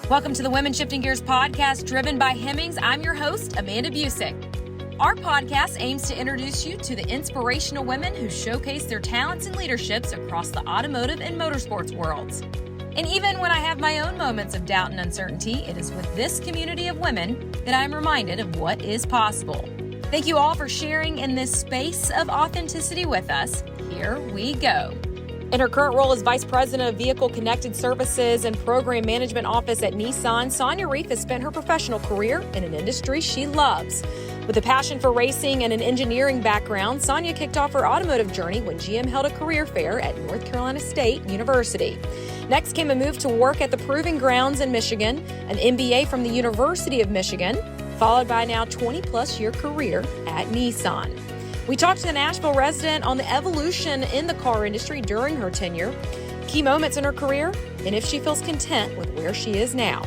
Welcome to the Women Shifting Gears podcast driven by Hemmings. I'm your host, Amanda Busick. Our podcast aims to introduce you to the inspirational women who showcase their talents and leaderships across the automotive and motorsports worlds. And even when I have my own moments of doubt and uncertainty, it is with this community of women that I'm reminded of what is possible. Thank you all for sharing in this space of authenticity with us. Here we go. In her current role as Vice President of Vehicle Connected Services and Program Management Office at Nissan, Sonia Rief has spent her professional career in an industry she loves. With a passion for racing and an engineering background, Sonia kicked off her automotive journey when GM held a career fair at North Carolina State University. Next came a move to work at the Proving Grounds in Michigan, an MBA from the University of Michigan, followed by a now 20-plus year career at Nissan. We talked to the Nashville resident on the evolution in the car industry during her tenure, key moments in her career, and if she feels content with where she is now.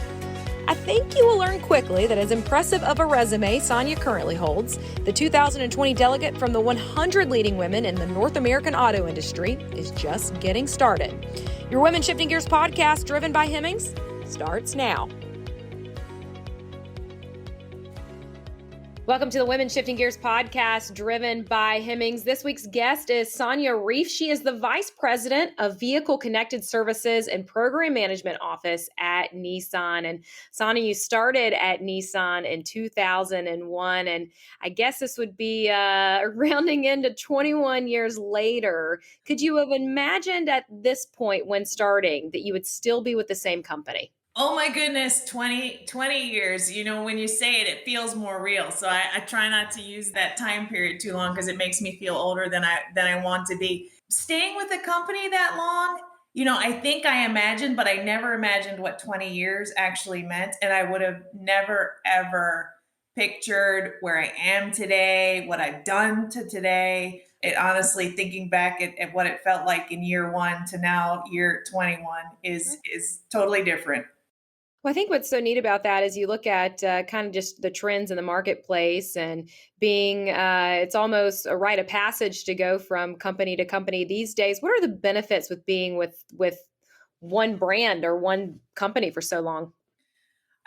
I think you will learn quickly that as impressive of a resume Sonia currently holds, the 2020 delegate from the 100 leading women in the North American auto industry is just getting started. Your Women Shifting Gears podcast, driven by Hemmings, starts now. Welcome to the Women Shifting Gears podcast, driven by Hemmings. This week's guest is Sonia Rief. She is the Vice President of Vehicle Connected Services and Program Management Office at Nissan. And Sonia, you started at Nissan in 2001, and I guess this would be rounding into 21 years later. Could you have imagined at this point when starting that you would still be with the same company? Oh my goodness, 20 years. You know, when you say it, it feels more real. So I try not to use that time period too long because it makes me feel older than I want to be. Staying with a company that long, you know, I think I imagined, but I never imagined what 20 years actually meant. And I would have never, ever pictured where I am today, what I've done to today. It honestly, thinking back at what it felt like in year one to now year 21 is totally different. Well, I think what's so neat about that is you look at kind of just the trends in the marketplace and being, it's almost a rite of passage to go from company to company these days. What are the benefits with being with one brand or one company for so long?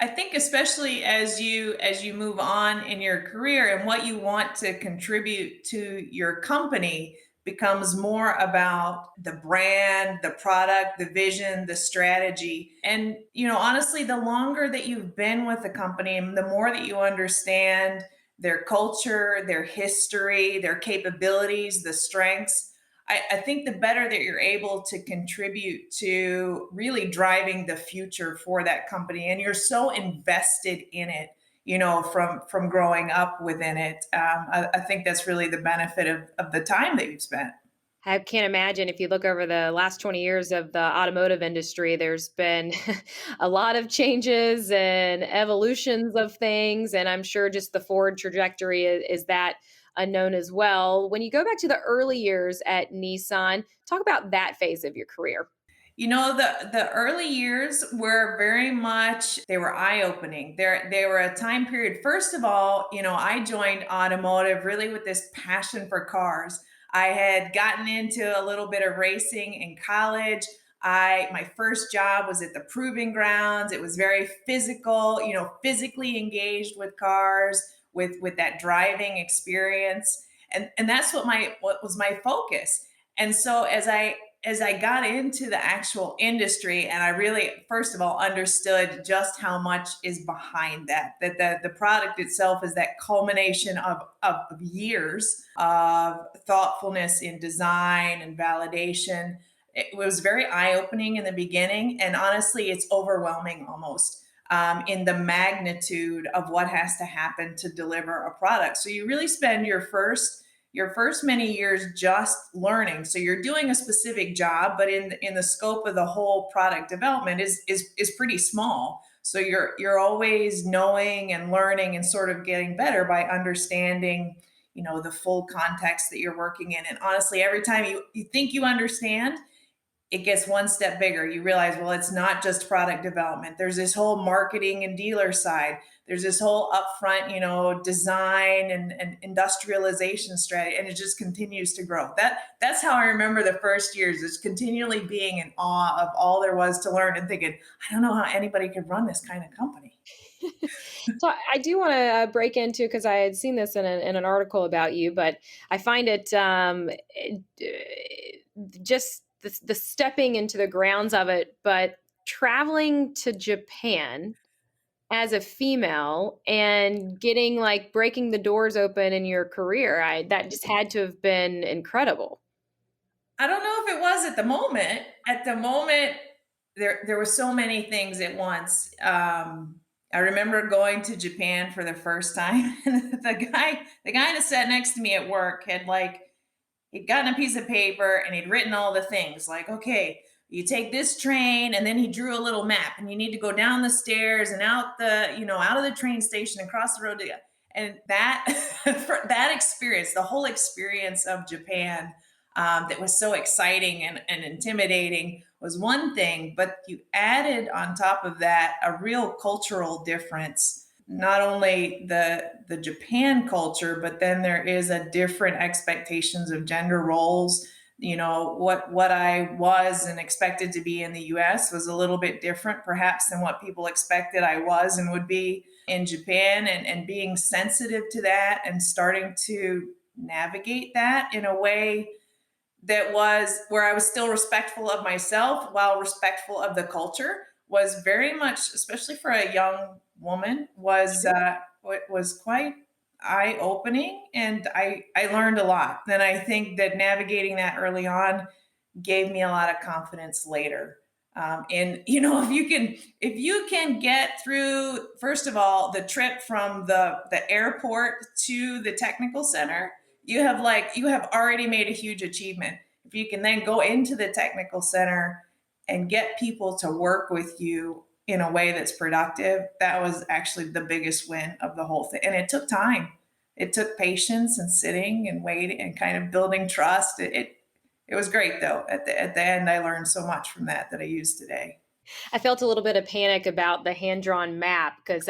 I think especially as you move on in your career and what you want to contribute to your company becomes more about the brand, the product, the vision, the strategy. And you know, honestly, the longer that you've been with the company and the more that you understand their culture, their history, their capabilities, the strengths, I think the better that you're able to contribute to really driving the future for that company, and you're so invested in it, you know, from growing up within it. I think that's really the benefit of the time that you've spent. I can't imagine if you look over the last 20 years of the automotive industry, there's been a lot of changes and evolutions of things. And I'm sure just the forward trajectory is that unknown as well. When you go back to the early years at Nissan, talk about that phase of your career. You know, the early years were very much, they were eye-opening. They were a time period. First of all, you know, I joined automotive really with this passion for cars. I had gotten into a little bit of racing in college. My first job was at the Proving Grounds. It was very physical, you know, physically engaged with cars, with that driving experience. And that's what was my focus. And so as I got into the actual industry and I really, first of all, understood just how much is behind that the product itself is that culmination of years of thoughtfulness in design and validation. It was very eye-opening in the beginning. And honestly, it's overwhelming almost in the magnitude of what has to happen to deliver a product. So you really spend your first many years just learning. So you're doing a specific job, but in the scope of the whole product development is pretty small. So you're always knowing and learning and sort of getting better by understanding, you know, the full context that you're working in. And honestly, every time you think you understand, it gets one step bigger. You realize, well, it's not just product development. There's this whole marketing and dealer side. There's this whole upfront, design and industrialization strategy, and it just continues to grow. That's how I remember the first years, is continually being in awe of all there was to learn and thinking, I don't know how anybody could run this kind of company. So I do want to break into, because I had seen this in an article about you, but I find just the stepping into the grounds of it, but traveling to Japan as a female and getting, like, breaking the doors open in your career, that just had to have been incredible. I don't know if it was at the moment. At the moment, there were so many things at once. I remember going to Japan for the first time, and the guy that sat next to me at work had, like, he'd gotten a piece of paper and he'd written all the things, like, okay, you take this train, and then he drew a little map, and you need to go down the stairs and out of the train station and cross the road. And that, for that experience, the whole experience of Japan, that was so exciting and intimidating, was one thing, but you added on top of that a real cultural difference. Not only the Japan culture, but then there is a different expectations of gender roles. What I was and expected to be in the U.S. was a little bit different, perhaps, than what people expected I was and would be in Japan, and being sensitive to that and starting to navigate that in a way that was where I was still respectful of myself while respectful of the culture, was very much, especially for a young woman, was quite eye opening, and I learned a lot. And I think that navigating that early on gave me a lot of confidence later. And if you can get through, first of all, the trip from the airport to the technical center, you have already made a huge achievement. If you can then go into the technical center and get people to work with you in a way that's productive, that was actually the biggest win of the whole thing. And it took time. It took patience and sitting and waiting and kind of building trust. It was great, though. At the end, I learned so much from that I use today. I felt a little bit of panic about the hand-drawn map, because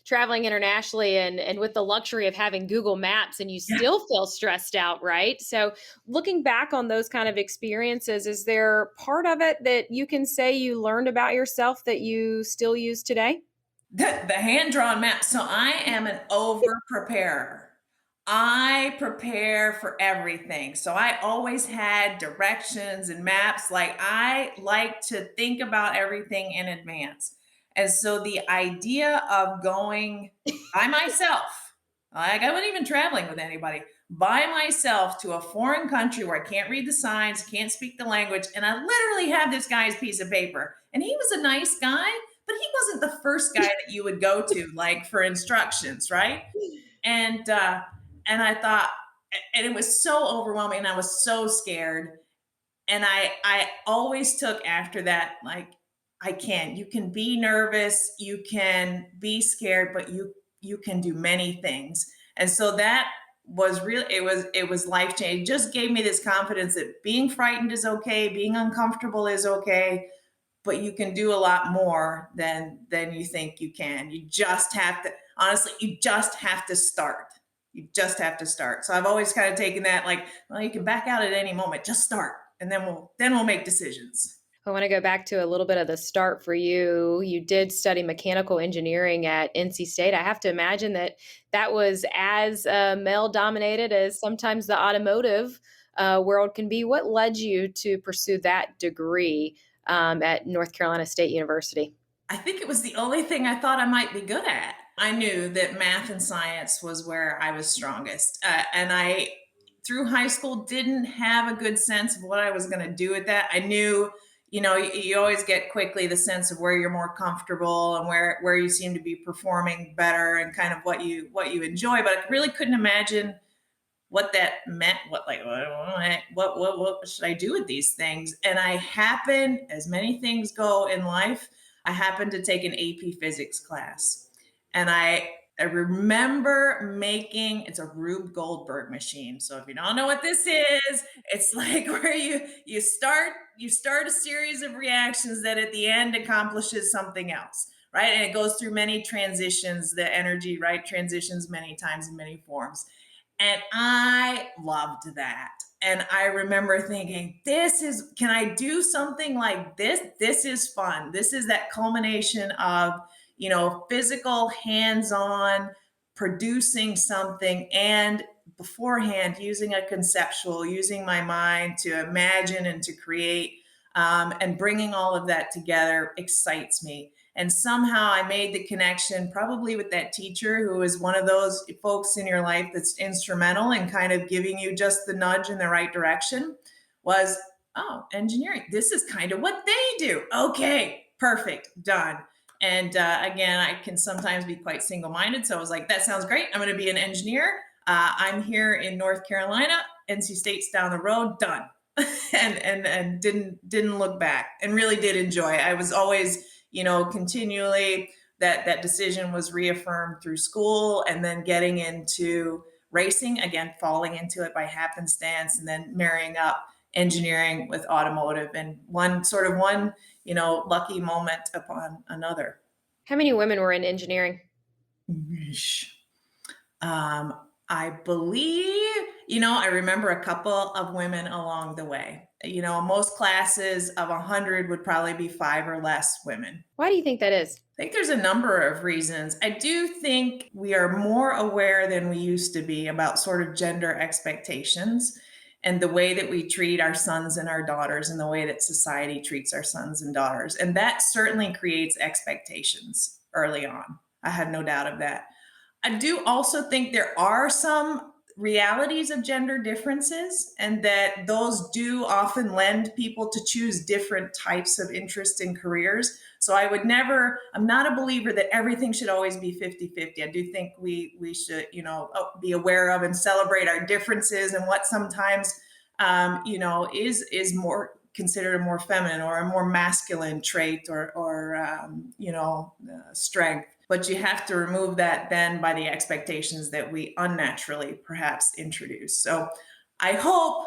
traveling internationally and with the luxury of having Google Maps, and you still feel stressed out, right? So looking back on those kind of experiences, is there part of it that you can say you learned about yourself that you still use today? The hand drawn map. So I am an over preparer. I prepare for everything. So I always had directions and maps. Like, I like to think about everything in advance. And so the idea of going by myself, like, I wasn't even traveling with anybody, by myself to a foreign country where I can't read the signs, can't speak the language, and I literally had this guy's piece of paper. And he was a nice guy, but he wasn't the first guy that you would go to, like, for instructions, right? And I thought, and it was so overwhelming, and I was so scared. And I always took after that, like, you can be nervous, you can be scared, but you can do many things. And so that was really, it was life changing. It just gave me this confidence that being frightened is okay, being uncomfortable is okay, but you can do a lot more than you think you can. You just have to, honestly, you just have to start. You just have to start. So I've always kind of taken that, like, well, you can back out at any moment. Just start, and then we'll make decisions. I want to go back to a little bit of the start for you. You did study mechanical engineering at NC State. I have to imagine that was as male dominated as sometimes the automotive world can be. What led you to pursue that degree at North Carolina State University? I think it was the only thing I thought I might be good at. I knew that math and science was where I was strongest. And I, through high school, didn't have a good sense of what I was going to do with that. I knew, you always get quickly the sense of where you're more comfortable and where you seem to be performing better and kind of what you enjoy. But I really couldn't imagine what that meant. What should I do with these things? And I happened, as many things go in life, I happened to take an AP physics class. And I remember making it's a Rube Goldberg machine. So if you don't know what this is, it's like where you start a series of reactions that at the end accomplishes something else, right? And it goes through many transitions, the energy, right? Transitions many times in many forms. And I loved that. And I remember thinking, can I do something like this? This is fun. This is that culmination of, physical, hands on, producing something, and beforehand using a conceptual, using my mind to imagine and to create, and bringing all of that together excites me. And somehow I made the connection, probably with that teacher who is one of those folks in your life that's instrumental in kind of giving you just the nudge in the right direction. Was, oh, engineering. This is kind of what they do. Okay, perfect, done. And again, I can sometimes be quite single minded. So I was like, that sounds great. I'm going to be an engineer. I'm here in North Carolina, NC State's down the road, done. and didn't look back, and really did enjoy. I was always, continually, that decision was reaffirmed through school, and then getting into racing, again, falling into it by happenstance, and then marrying up engineering with automotive, and one lucky moment upon another. How many women were in engineering? Um, I believe, I remember a couple of women along the way. Most classes of 100 would probably be 5 or less women. Why do you think that is? I think there's a number of reasons. I do think we are more aware than we used to be about sort of gender expectations and the way that we treat our sons and our daughters, and the way that society treats our sons and daughters. And that certainly creates expectations early on. I have no doubt of that. I do also think there are some realities of gender differences, and that those do often lend people to choose different types of interest in careers. So I'm not a believer that everything should always be 50-50. I do think we should, be aware of and celebrate our differences, and what sometimes, is more considered a more feminine or a more masculine trait, or strength. But you have to remove that then by the expectations that we unnaturally perhaps introduce. So I hope,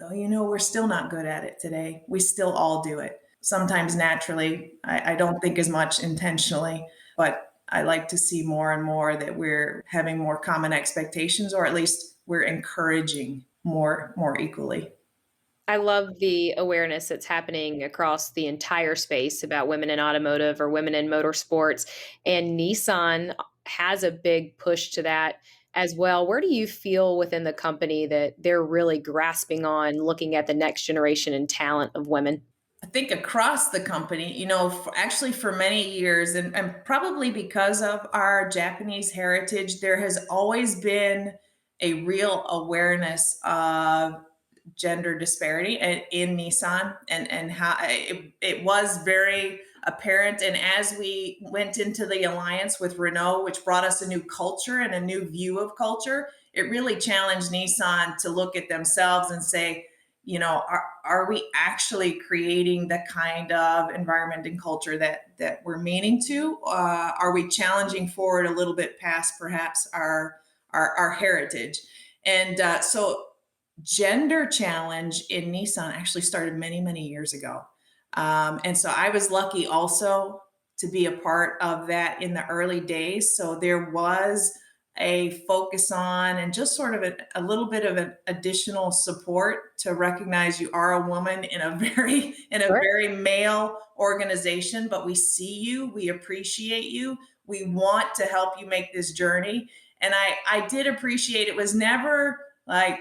though, we're still not good at it today. We still all do it. Sometimes naturally, I don't think as much intentionally, but I like to see more and more that we're having more common expectations, or at least we're encouraging more equally. I love the awareness that's happening across the entire space about women in automotive or women in motorsports. And Nissan has a big push to that as well. Where do you feel within the company that they're really grasping on looking at the next generation and talent of women? I think across the company, actually for many years, and probably because of our Japanese heritage, there has always been a real awareness of gender disparity in Nissan, and how it was very apparent. And as we went into the alliance with Renault, which brought us a new culture and a new view of culture, it really challenged Nissan to look at themselves and say, are we actually creating the kind of environment and culture that we're meaning to? Are we challenging forward a little bit past perhaps our heritage? And so gender challenge in Nissan actually started many, many years ago. And so I was lucky also to be a part of that in the early days. So there was a focus on, and just sort of a little bit of an additional support to recognize you are a woman in a very male organization, but we see you, we appreciate you, we want to help you make this journey. And I did appreciate it was never like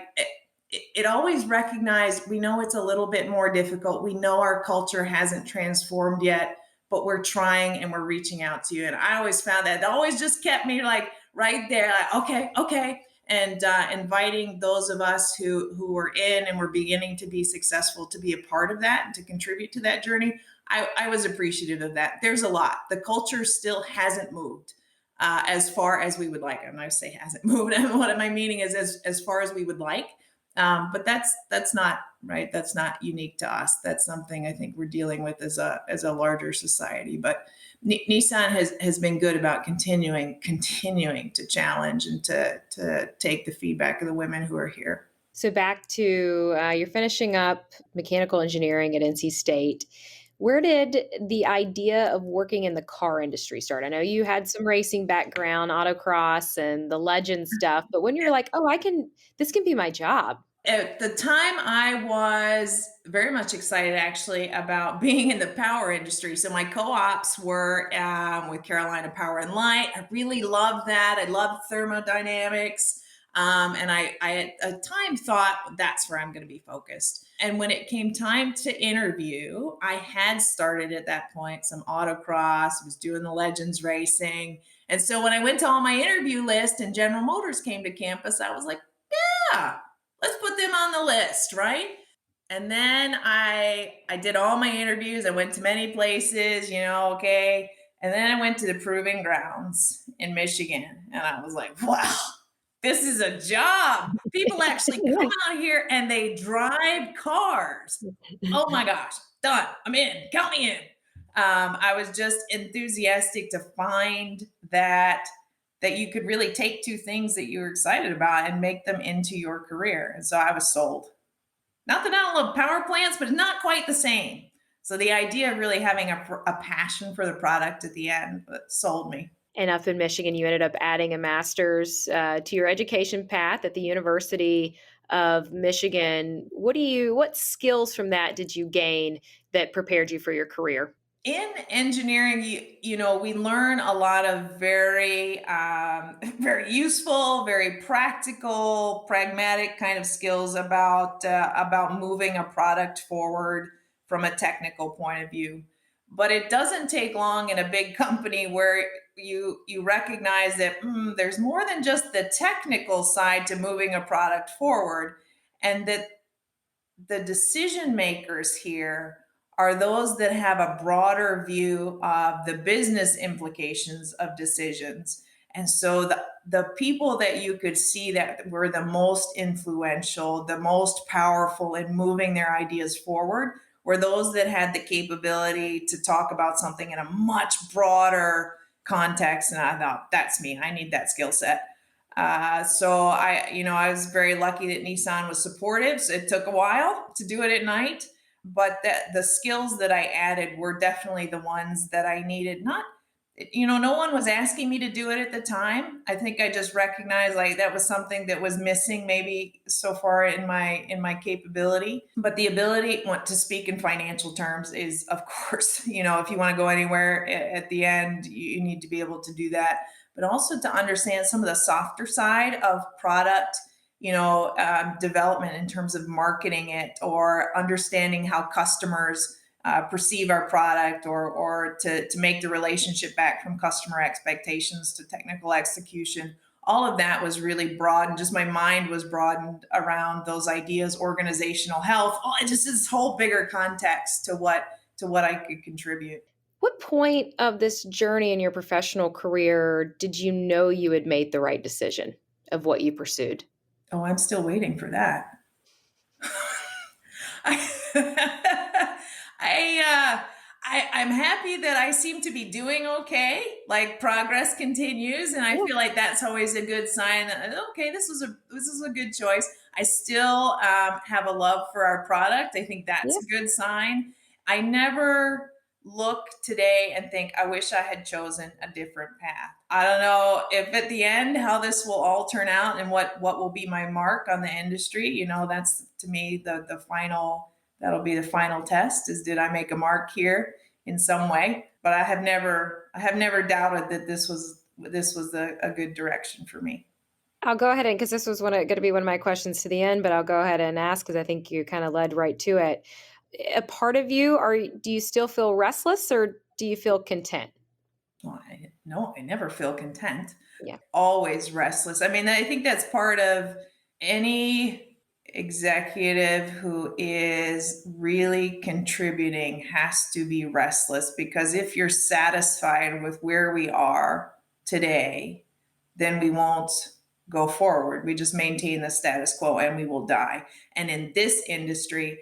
it always recognized, we know it's a little bit more difficult. We know our culture hasn't transformed yet, but we're trying and we're reaching out to you. And I always found that always just kept me like right there, like, okay. And inviting those of us who were in and were beginning to be successful to be a part of that and to contribute to that journey. I was appreciative of that. There's a lot. The culture still hasn't moved as far as we would like. And I say hasn't moved. And what am I meaning is as far as we would like. But that's not right. That's not unique to us. That's something I think we're dealing with as a larger society. But Nissan has been good about continuing to challenge and to take the feedback of the women who are here. So back to you're finishing up mechanical engineering at NC State. Where did the idea of working in the car industry start? I know you had some racing background, autocross and the legend stuff, but when you're like, oh, this can be my job. At the time, I was very much excited actually about being in the power industry. So my co-ops were with Carolina Power and Light. I really loved that. I loved thermodynamics. And I at a time thought that's where I'm going to be focused. And when it came time to interview, I had started at that point some autocross, was doing the Legends racing. And so when I went to all my interview list and General Motors came to campus, I was like, yeah, let's put them on the list, right? And then I did all my interviews. I went to many places, okay. And then I went to the proving grounds in Michigan. And I was like, wow, this is a job. People actually come out here and they drive cars. Oh my gosh, done. I'm in. Count me in. I was just enthusiastic to find that you could really take two things that you were excited about and make them into your career. And so I was sold. Not that I don't love power plants, but it's not quite the same. So the idea of really having a passion for the product at the end sold me. And up in Michigan, you ended up adding a master's to your education path at the University of Michigan. What skills from that did you gain that prepared you for your career? In engineering, we learn a lot of very, very useful, very practical, pragmatic kind of skills about moving a product forward from a technical point of view. But it doesn't take long in a big company where you recognize that there's more than just the technical side to moving a product forward, and that the decision makers here are those that have a broader view of the business implications of decisions. And so the people that you could see that were the most influential, the most powerful in moving their ideas forward were those that had the capability to talk about something in a much broader context. And I thought, that's me. I need that skill set. So I was very lucky that Nissan was supportive. So it took a while to do it at night, but the skills that I added were definitely the ones that I needed. Not, no one was asking me to do it at the time. I think I just recognized like that was something that was missing maybe so far in my capability. But the ability to speak in financial terms is, of course, if you want to go anywhere at the end, you need to be able to do that, but also to understand some of the softer side of product, development in terms of marketing it or understanding how customers perceive our product or to make the relationship back from customer expectations to technical execution. All of that was really broad, and just my mind was broadened around those ideas, organizational health. It just this whole bigger context to what I could contribute. What point of this journey in your professional career did you know you had made the right decision of what you pursued? Oh, I'm still waiting for that. I'm happy that I seem to be doing okay. Like progress continues, and I feel like that's always a good sign. Okay, this is a good choice. I still have a love for our product. I think that's a good sign. I never look today and think I wish I had chosen a different path. I don't know if at the end how this will all turn out and what will be my mark on the industry. That's to me the final. That'll be the final test is did I make a mark here in some way? But I have never doubted that this was a good direction for me. I'll go ahead and because this was going to be one of my questions to the end, but I'll go ahead and ask because I think you kind of led right to it. A part of you, do you still feel restless or do you feel content? Well, no, I never feel content. Yeah. Always restless. I mean, I think that's part of any executive who is really contributing has to be restless, because if you're satisfied with where we are today, then we won't go forward. We just maintain the status quo and we will die. And in this industry,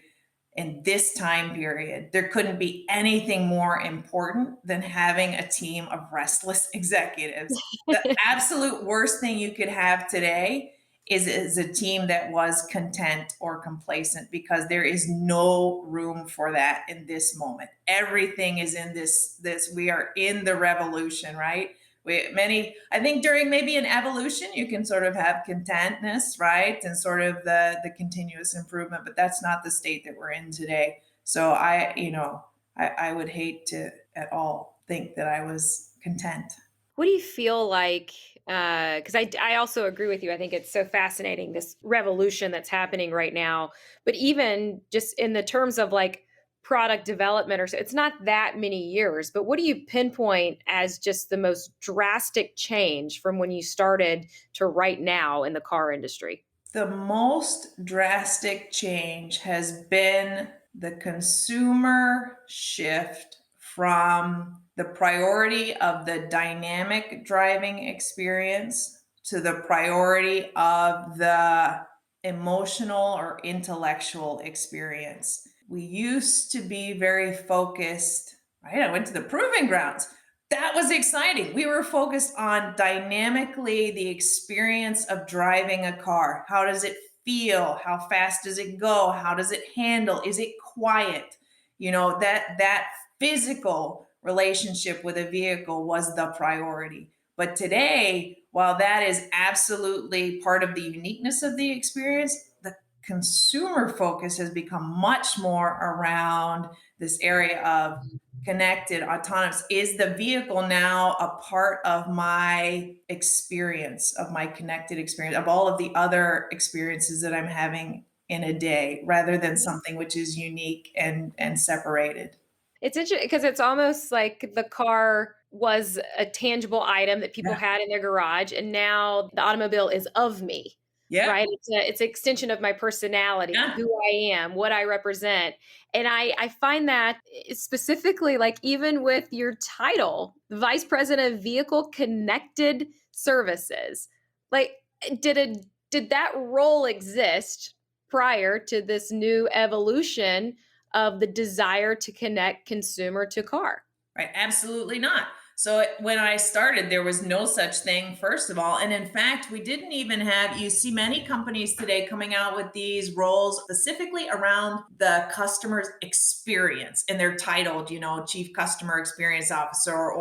in this time period, there couldn't be anything more important than having a team of restless executives. The absolute worst thing you could have today is a team that was content or complacent, because there is no room for that in this moment. Everything is in this we are in the revolution, right? I think during maybe an evolution you can sort of have contentness, right, and sort of the continuous improvement, but that's not the state that we're in today. So I would hate to at all think that I was content. What do you feel like? Because I also agree with you. I think it's so fascinating, this revolution that's happening right now. But even just in the terms of like product development, or so, it's not that many years. But what do you pinpoint as just the most drastic change from when you started to right now in the car industry? The most drastic change has been the consumer shift from the priority of the dynamic driving experience to the priority of the emotional or intellectual experience. We used to be very focused, right? I went to the proving grounds. That was exciting. We were focused on dynamically the experience of driving a car. How does it feel? How fast does it go? How does it handle? Is it quiet? That physical relationship with a vehicle was the priority. But today, while that is absolutely part of the uniqueness of the experience, the consumer focus has become much more around this area of connected, autonomous. Is the vehicle now a part of my experience, of my connected experience, of all of the other experiences that I'm having in a day, rather than something which is unique and separated? It's interesting because it's almost like the car was a tangible item that people Yeah. had in their garage, and now the automobile is of me, Yeah. right? It's an extension of my personality, Yeah. who I am, what I represent. And I find that specifically, like even with your title, Vice President of Vehicle Connected Services, like did a did that role exist prior to this new evolution of the desire to connect consumer to car? Right. Absolutely not. So when I started, there was no such thing, first of all. And in fact, we didn't even have, you see many companies today coming out with these roles specifically around the customer's experience. And they're titled, Chief Customer Experience Officer,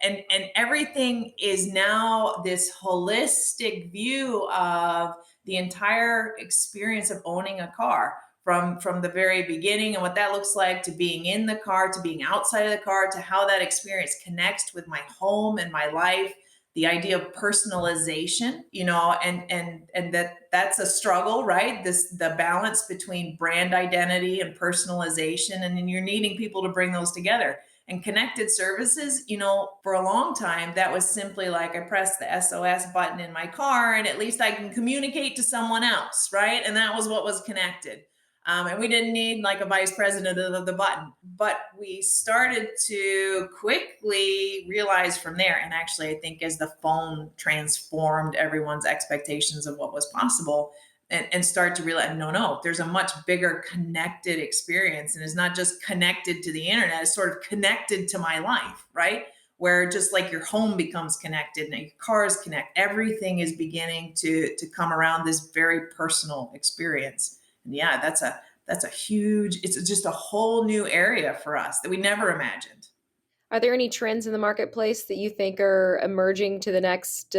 and everything is now this holistic view of the entire experience of owning a car, from the very beginning and what that looks like, to being in the car, to being outside of the car, to how that experience connects with my home and my life. The idea of personalization, and that's a struggle, right? The balance between brand identity and personalization, and then you're needing people to bring those together. And connected services, for a long time, that was simply like I press the SOS button in my car and at least I can communicate to someone else, right? And that was what was connected. And we didn't need like a vice president of the button, but we started to quickly realize from there. And actually, I think as the phone transformed everyone's expectations of what was possible, and start to realize, no, there's a much bigger connected experience. And it's not just connected to the internet, it's sort of connected to my life, right? Where just like your home becomes connected and your cars connect, everything is beginning to come around this very personal experience. And yeah, that's a huge, it's just a whole new area for us that we never imagined. Are there any trends in the marketplace that you think are emerging to the next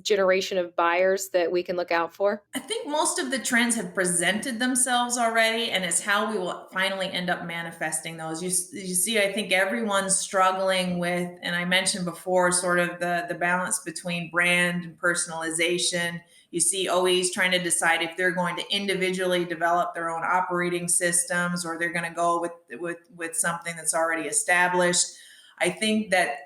generation of buyers that we can look out for? I think most of the trends have presented themselves already, and it's how we will finally end up manifesting those. You see, I think everyone's struggling with, and I mentioned before, sort of the balance between brand and personalization. You see OEs trying to decide if they're going to individually develop their own operating systems or they're going to go with something that's already established. I think that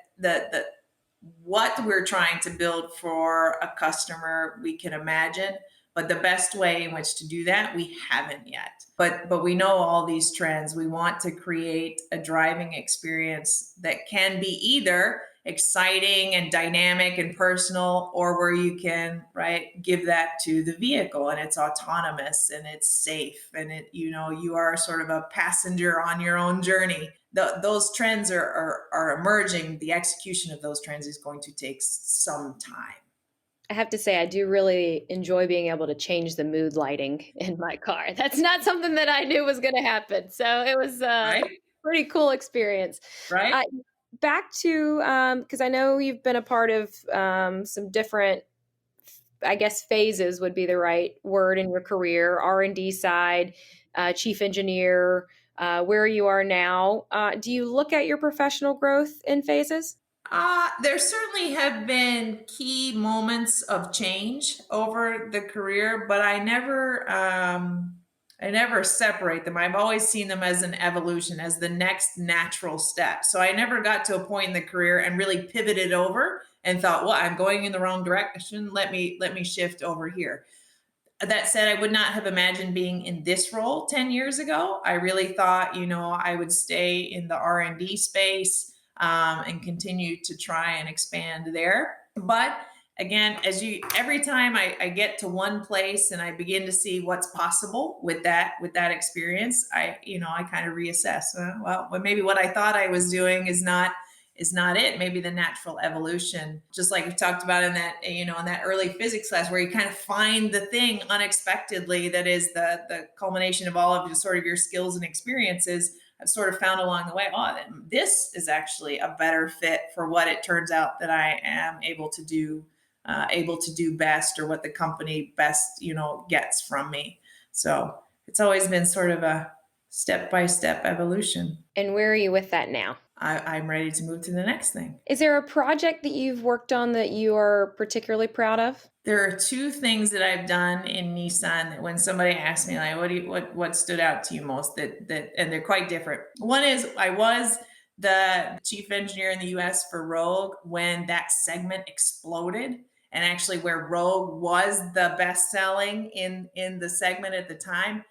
what we're trying to build for a customer, we can imagine, But the best way in which to do that, we haven't yet. But we know all these trends. We want to create a driving experience that can be either exciting and dynamic and personal, or where you can, right, give that to the vehicle and it's autonomous and it's safe and you are sort of a passenger on your own journey. Those trends are emerging. The execution of those trends is going to take some time. I have to say, I do really enjoy being able to change the mood lighting in my car. That's not something that I knew was going to happen. So it was a Right. pretty cool experience. Right. Back to, because I know you've been a part of some different, I guess, phases would be the right word in your career, R&D side, chief engineer, where you are now. Do you look at your professional growth in phases? There certainly have been key moments of change over the career, but I never separate them. I've always seen them as an evolution, as the next natural step. So I never got to a point in the career and really pivoted over and thought, well, I'm going in the wrong direction. Let me shift over here. That said, I would not have imagined being in this role 10 years ago. I really thought, I would stay in the R&D space and continue to try and expand there. But again, every time I get to one place and I begin to see what's possible with that experience, I kind of reassess. Well, maybe what I thought I was doing is not it. Maybe the natural evolution, just like we talked about in that early physics class, where you kind of find the thing unexpectedly that is the culmination of all of your skills and experiences. I've sort of found along the way, this is actually a better fit for what it turns out that I am able to do best, or what the company best gets from me. So it's always been sort of a step-by-step evolution. And where are you with that now? I'm ready to move to the next thing. Is there a project that you've worked on that you are particularly proud of? There are two things that I've done in Nissan that when somebody asks me, like, what stood out to you most, and they're quite different. One is I was the chief engineer in the U.S. for Rogue when that segment exploded, and actually where Rogue was the best selling in the segment at the time.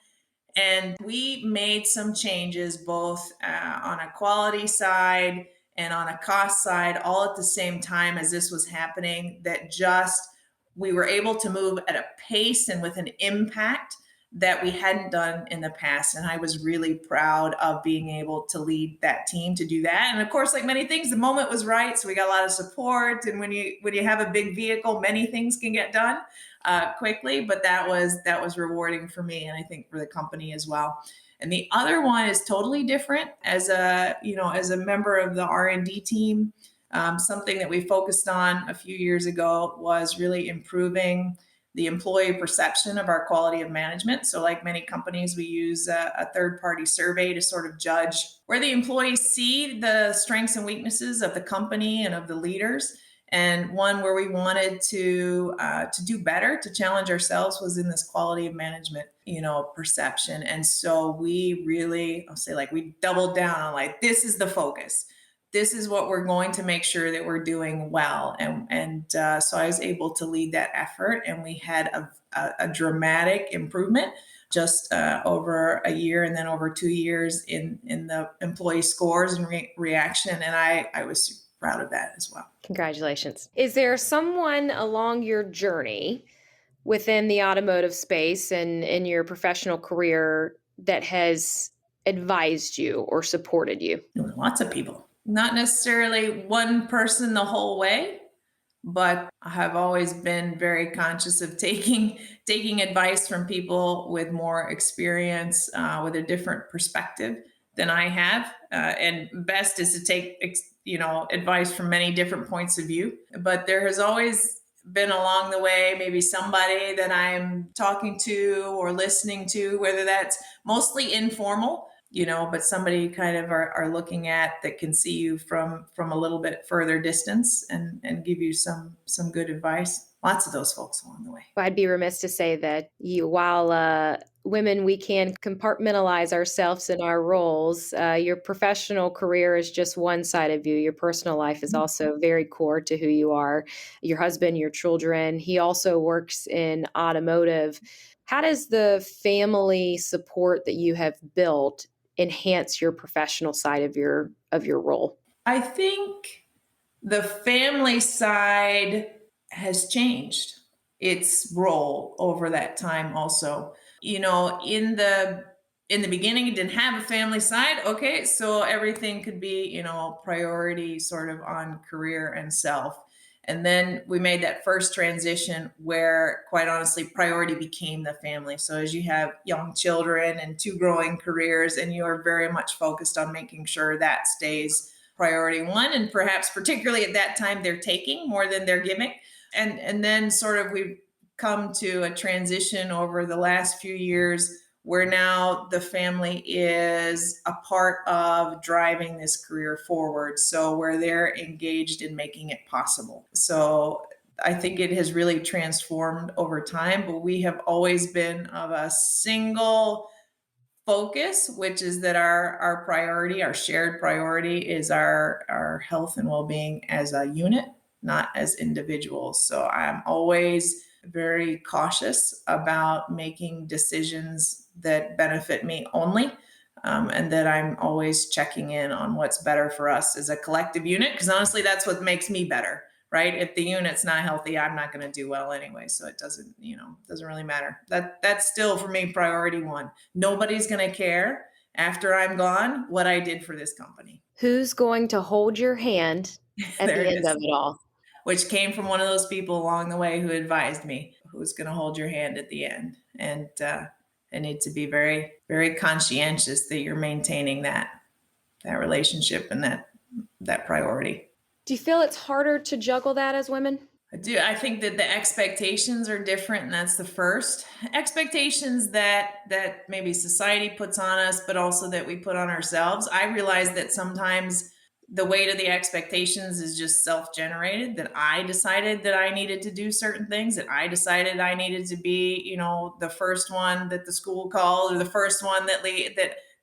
And we made some changes both on a quality side and on a cost side, all at the same time as this was happening, that we were able to move at a pace and with an impact that we hadn't done in the past. And I was really proud of being able to lead that team to do that. And of course, like many things, the moment was right. So we got a lot of support. And when you have a big vehicle, many things can get done quickly, but that was rewarding for me, and I think for the company as well. And the other one is totally different. As a member of the R&D team, something that we focused on a few years ago was really improving the employee perception of our quality of management. So like many companies, we use a third-party survey to sort of judge where the employees see the strengths and weaknesses of the company and of the leaders. And one where we wanted to do better, to challenge ourselves, was in this quality of management, perception. And so we really, we doubled down on this is the focus. This is what we're going to make sure that we're doing well. And so I was able to lead that effort, and we had a dramatic improvement just over a year and then over 2 years in the employee scores and reaction. And I was super proud of that as well. Congratulations. Is there someone along your journey within the automotive space and in your professional career that has advised you or supported you? Lots of people. Not necessarily one person the whole way, but I have always been very conscious of taking advice from people with more experience, with a different perspective than I have. And best is to take advice from many different points of view. But there has always been along the way maybe somebody that I'm talking to or listening to, whether that's mostly informal, but somebody you kind of are looking at that can see you from a little bit further distance and give you some good advice. Lots of those folks along the way. I'd be remiss to say that while women, we can compartmentalize ourselves in our roles. Your professional career is just one side of you. Your personal life is also very core to who you are. Your husband, your children. He also works in automotive. How does the family support that you have built enhance your professional side of your role? I think the family side has changed its role over that time also. In the beginning it didn't have a family side. Okay, so everything could be, priority sort of on career and self. And then we made that first transition where, quite honestly, priority became the family. So as you have young children and two growing careers, and you are very much focused on making sure that stays priority one, and perhaps particularly at that time they're taking more than they're giving. And then sort of we've come to a transition over the last few years where now the family is a part of driving this career forward. So where they're engaged in making it possible. So I think it has really transformed over time, but we have always been of a single focus, which is that our priority, our shared priority, is our health and well-being as a unit, not as individuals. So I'm always very cautious about making decisions that benefit me only. And that I'm always checking in on what's better for us as a collective unit, because honestly, that's what makes me better, right? If the unit's not healthy, I'm not going to do well anyway. So it doesn't really matter. That's still for me priority one. Nobody's going to care after I'm gone what I did for this company. Who's going to hold your hand at There the it end is. of it all? Which came from one of those people along the way who advised me who's going to hold your hand at the end. And I need to be very, very conscientious that you're maintaining that relationship and that priority. Do you feel it's harder to juggle that as women? I do. I think that the expectations are different, and that's the first expectations that maybe society puts on us, but also that we put on ourselves. I realize that sometimes the weight of the expectations is just self-generated, that I decided that I needed to do certain things, that I decided I needed to be, the first one that the school called, or the first one that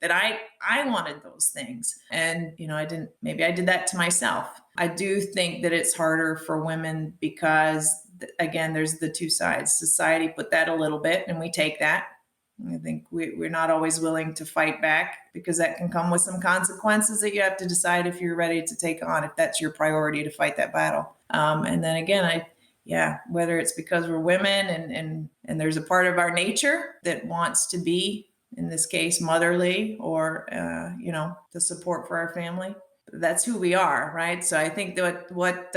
I wanted those things. And, I did that to myself. I do think that it's harder for women because, again, there's the two sides. Society put that a little bit, and we take that. I think we're not always willing to fight back, because that can come with some consequences that you have to decide if you're ready to take on, if that's your priority to fight that battle. And then again, whether it's because we're women and there's a part of our nature that wants to be, in this case, motherly, or, the support for our family. That's who we are, right? So I think that what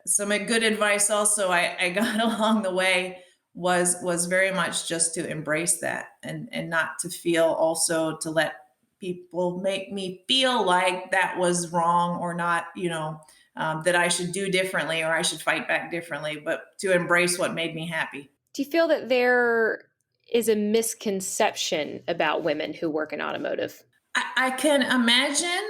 some good advice also I got along the way was very much just to embrace that, and not to feel, also to let people make me feel like that was wrong, or not, that I should do differently, or I should fight back differently, but to embrace what made me happy. Do you feel that there is a misconception about women who work in automotive? I can imagine.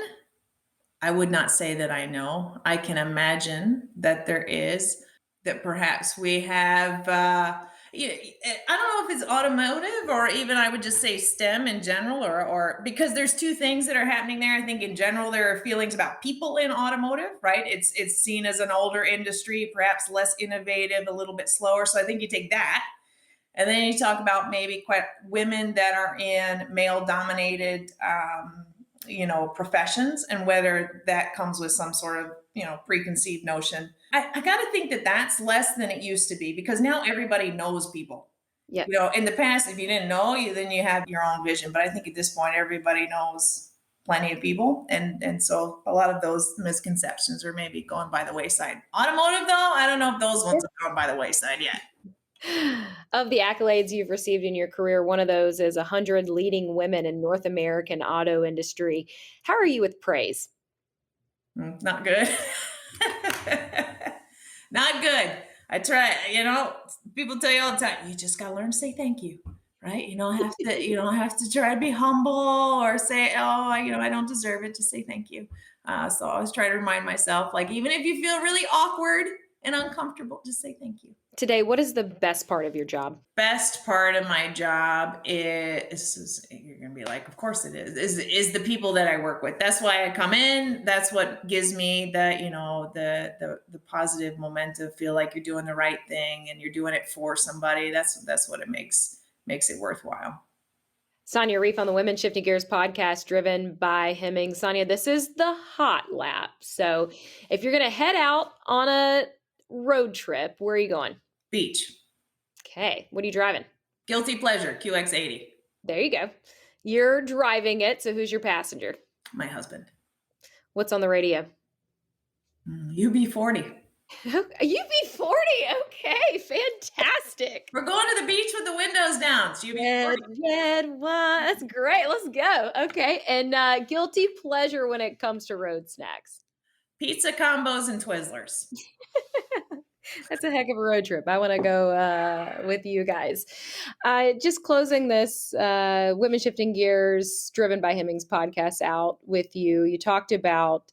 I would not say that I know. I can imagine that there is, that perhaps we have, I don't know if it's automotive, or even I would just say STEM in general, or because there's two things that are happening there. I think in general, there are feelings about people in automotive, right? It's seen as an older industry, perhaps less innovative, a little bit slower. So I think you take that. And then you talk about maybe quite women that are in male dominated, professions, and whether that comes with some sort of, preconceived notion. I got to think that that's less than it used to be, because now everybody knows people. Yeah. In the past, if you didn't know, then you have your own vision. But I think at this point, everybody knows plenty of people. And so a lot of those misconceptions are maybe going by the wayside. Automotive, though, I don't know if those ones have gone by the wayside yet. Of the accolades you've received in your career, one of those is 100 leading women in North American auto industry. How are you with praise? Not good. Not good. I try, people tell you all the time, you just got to learn to say thank you, right? You don't have to try to be humble, or say, oh, I don't deserve it. Just say thank you. So I always try to remind myself, like, even if you feel really awkward and uncomfortable, just say thank you. Today, what is the best part of your job? Best part of my job is you're gonna be like, of course it is the people that I work with. That's why I come in. That's what gives me the positive momentum, feel like you're doing the right thing and you're doing it for somebody. That's what it makes it worthwhile. Sonia Rief on the Women Shifting Gears podcast, driven by Hemmings. Sonia, this is the hot lap. So if you're going to head out on a road trip, where are you going? Beach. Okay. What are you driving? Guilty pleasure, QX80. There you go. You're driving it. So who's your passenger? My husband. What's on the radio? UB40. UB40. Okay. Fantastic. We're going to the beach with the windows down. It's UB40. Red wine. That's great. Let's go. Okay. And guilty pleasure when it comes to road snacks? Pizza combos and Twizzlers. That's a heck of a road trip. I want to go with you guys. Just closing this Women Shifting Gears, driven by Hemmings podcast out with you. You talked about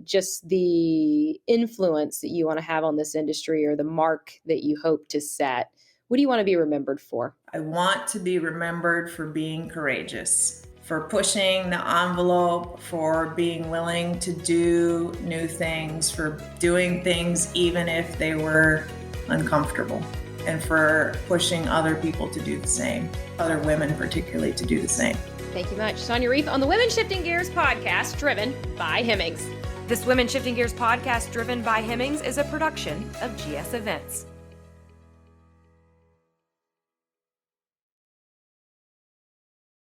just the influence that you want to have on this industry or the mark that you hope to set. What do you want to be remembered for? I want to be remembered for being courageous, for pushing the envelope, for being willing to do new things, for doing things even if they were uncomfortable, and for pushing other people to do the same, other women particularly to do the same. Thank you much. Sonia Rief on the Women Shifting Gears podcast, driven by Hemmings. This Women Shifting Gears podcast, driven by Hemmings, is a production of GS Events.